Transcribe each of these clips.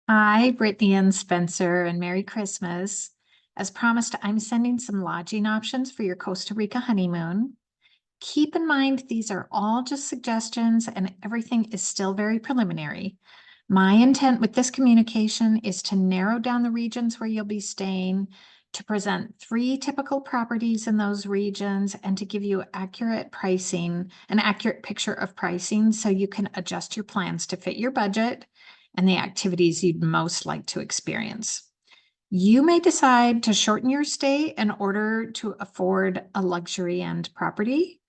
Hi, Brittany and Spencer, and Merry Christmas. As promised, I'm sending some lodging options for your Costa Rica honeymoon. Keep in mind, these are all just suggestions and everything is still very preliminary. My intent with this communication is to narrow down the regions where you'll be staying, to present 3 typical properties in those regions, and to give you accurate pricing, an accurate picture of pricing so you can adjust your plans to fit your budget and the activities you'd most like to experience. You may decide to shorten your stay in order to afford a luxury end property,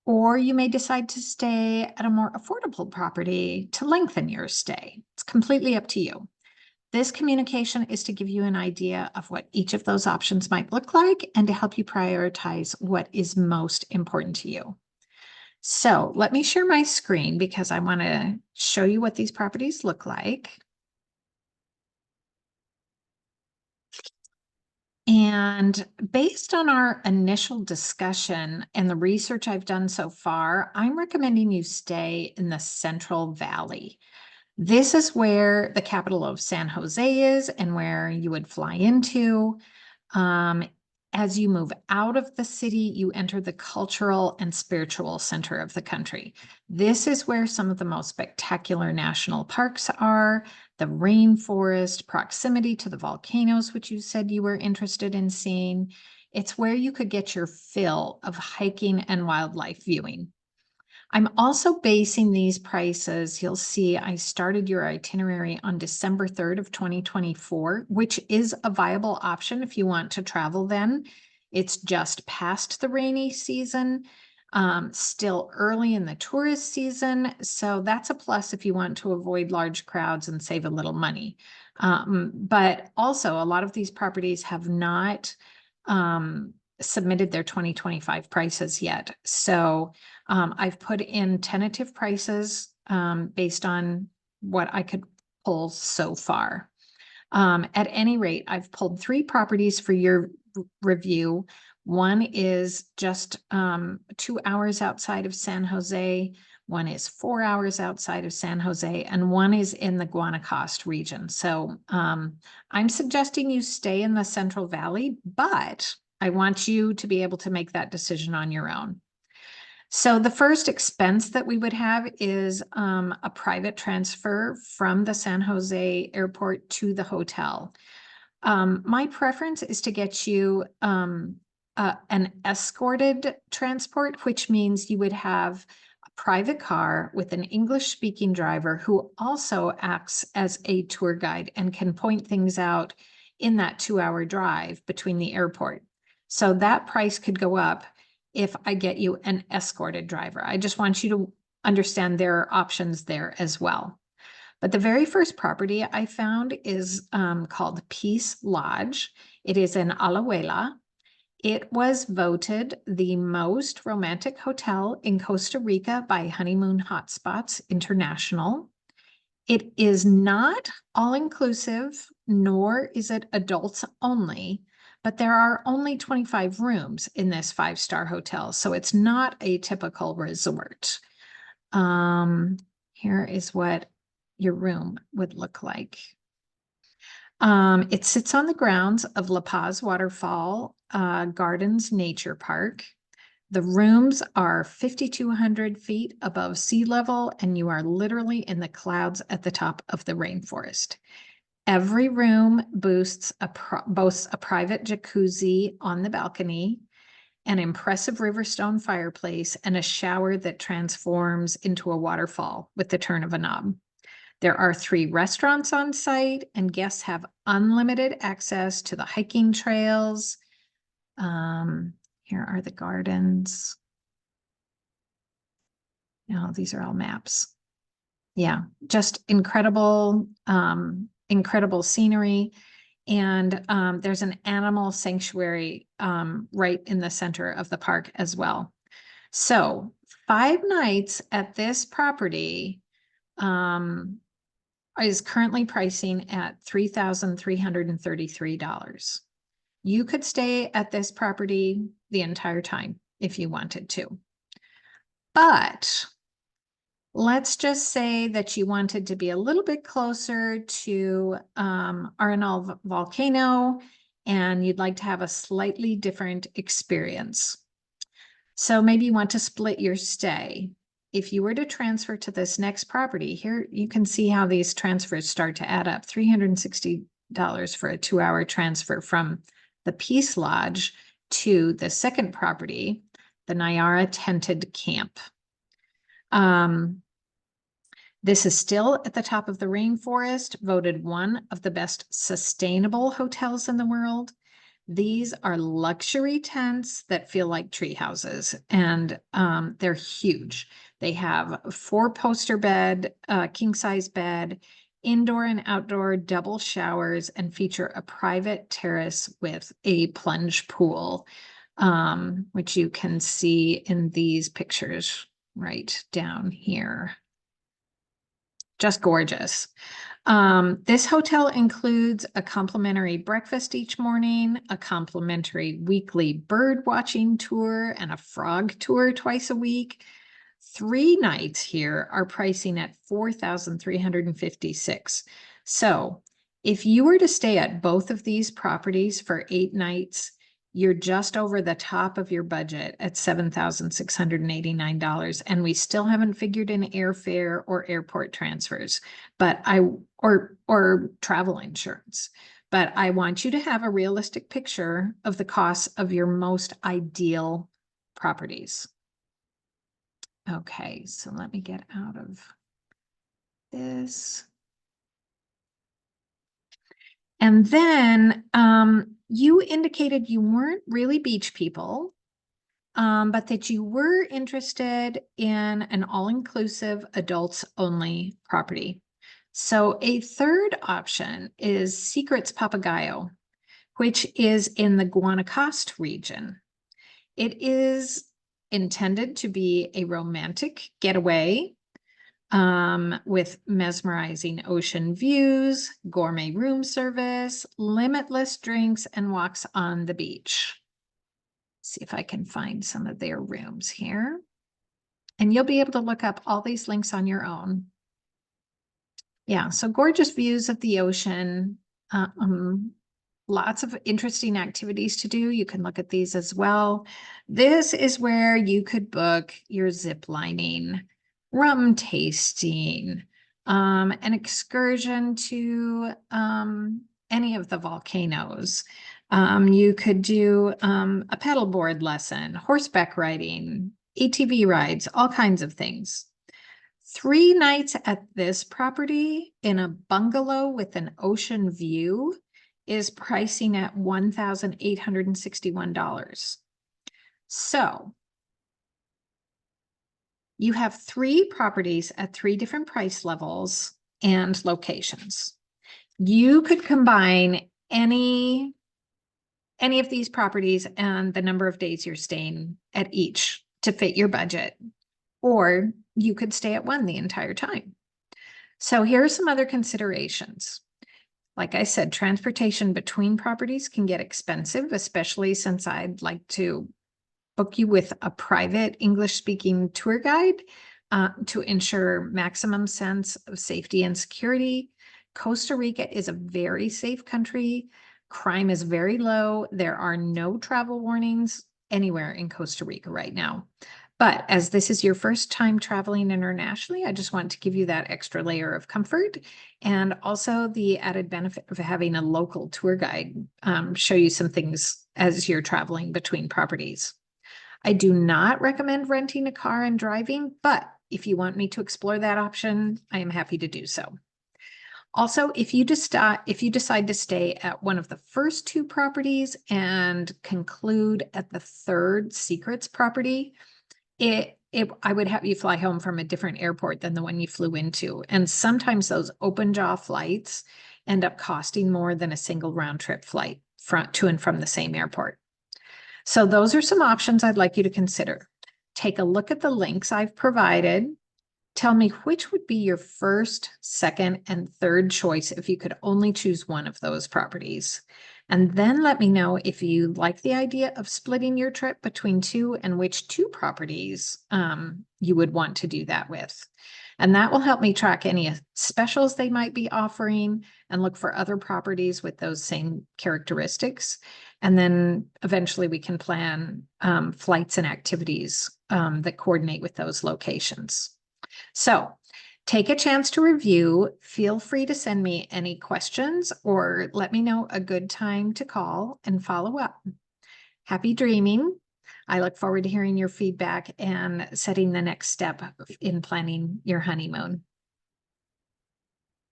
or you may decide to stay at a more affordable property to lengthen your stay. It's completely up to you. This communication is to give you an idea of what each of those options might look like and to help you prioritize what is most important to you. So let me share my screen because I want to show you what these properties look like. And based on our initial discussion and the research I've done so far, I'm recommending you stay in the Central Valley. This is where the capital of San Jose is and where you would fly into. Um, as you move out of the city, you enter the cultural and spiritual center of the country. This is where some of the most spectacular national parks are, the rainforest, proximity to the volcanoes, which you said you were interested in seeing. It's where you could get your fill of hiking and wildlife viewing. I'm also basing these prices. You'll see I started your itinerary on December 3rd of 2024, which is a viable option if you want to travel then. It's just past the rainy season, still early in the tourist season. So that's a plus if you want to avoid large crowds and save a little money. But also a lot of these properties have not submitted their 2025 prices yet. So I've put in tentative prices based on what I could pull so far. At any rate, I've pulled 3 properties for your review. One is just 2 hours outside of San Jose. One is 4 hours outside of San Jose, and one is in the Guanacaste region. So I'm suggesting you stay in the Central Valley, but I want you to be able to make that decision on your own. So the first expense that we would have is a private transfer from the San Jose airport to the hotel. My preference is to get you an escorted transport, which means you would have a private car with an English-speaking driver who also acts as a tour guide and can point things out in that 2-hour drive between the airport. So that price could go up if I get you an escorted driver. I just want you to understand there are options there as well. But the very first property I found is called Peace Lodge. It is in Alajuela. It was voted the most romantic hotel in Costa Rica by Honeymoon Hotspots International. It is not all-inclusive, nor is it adults only, but there are only 25 rooms in this 5-star hotel, so it's not a typical resort. Here is what your room would look like. It sits on the grounds of La Paz Waterfall Gardens Nature Park. The rooms are 5,200 feet above sea level, and you are literally in the clouds at the top of the rainforest. Every room boasts a private jacuzzi on the balcony, an impressive Riverstone fireplace, and a shower that transforms into a waterfall with the turn of a knob. There are 3 restaurants on site, and guests have unlimited access to the hiking trails. Here are the gardens. No, these are all maps. Yeah, just incredible, incredible scenery. And there's an animal sanctuary right in the center of the park as well. So 5 nights at this property is currently pricing at $3,333. You could stay at this property the entire time if you wanted to. But Let's just say that you wanted to be a little bit closer to Arenal volcano, and you'd like to have a slightly different experience. So maybe you want to split your stay. If you were to transfer to this next property, here you can see how these transfers start to add up. $360 for a 2-hour transfer from the Peace Lodge to the second property, the Nyara Tented Camp. This is still at the top of the rainforest, voted one of the best sustainable hotels in the world. These are luxury tents that feel like tree houses, and they're huge. They have a 4-poster bed, king-size bed, indoor and outdoor double showers, and feature a private terrace with a plunge pool, which you can see in these pictures right down here. Just gorgeous. This hotel includes a complimentary breakfast each morning, a complimentary weekly bird watching tour, and a frog tour twice a week. 3 nights here are pricing at $4,356. So if you were to stay at both of these properties for 8 nights, you're just over the top of your budget at $7,689. And we still haven't figured in airfare or airport transfers, or travel insurance. But I want you to have a realistic picture of the costs of your most ideal properties. Okay, so let me get out of this. And then you indicated you weren't really beach people, but that you were interested in an all-inclusive adults-only property. So a third option is Secrets Papagayo, which is in the Guanacaste region. It is intended to be a romantic getaway with mesmerizing ocean views, gourmet room service, limitless drinks, and walks on the beach. See if I can find some of their rooms here. And you'll be able to look up all these links on your own. Yeah, so gorgeous views of the ocean. Lots of interesting activities to do. You can look at these as well. This is where you could book your zip lining, rum tasting, an excursion to any of the volcanoes. You could do a paddleboard lesson, horseback riding, ATV rides, all kinds of things. 3 nights at this property in a bungalow with an ocean view is pricing at $1,861. So you have 3 properties at 3 different price levels and locations. You could combine any of these properties and the number of days you're staying at each to fit your budget, or you could stay at one the entire time. So here are some other considerations. Like I said, transportation between properties can get expensive, especially since I'd like to book you with a private English-speaking tour guide to ensure maximum sense of safety and security. Costa Rica is a very safe country. Crime is very low. There are no travel warnings anywhere in Costa Rica right now. But as this is your first time traveling internationally, I just want to give you that extra layer of comfort, and also the added benefit of having a local tour guide show you some things as you're traveling between properties. I do not recommend renting a car and driving, but if you want me to explore that option, I am happy to do so. Also, if you decide to stay at one of the first 2 properties and conclude at the third Secrets property, I would have you fly home from a different airport than the one you flew into. And sometimes those open jaw flights end up costing more than a single round trip flight to and from the same airport. So those are some options I'd like you to consider. Take a look at the links I've provided. Tell me which would be your first, second, and third choice if you could only choose one of those properties. And then let me know if you like the idea of splitting your trip between 2 and which 2 properties you would want to do that with. And that will help me track any specials they might be offering and look for other properties with those same characteristics. And then eventually we can plan flights and activities that coordinate with those locations. So take a chance to review. Feel free to send me any questions or let me know a good time to call and follow up. Happy dreaming. I look forward to hearing your feedback and setting the next step in planning your honeymoon.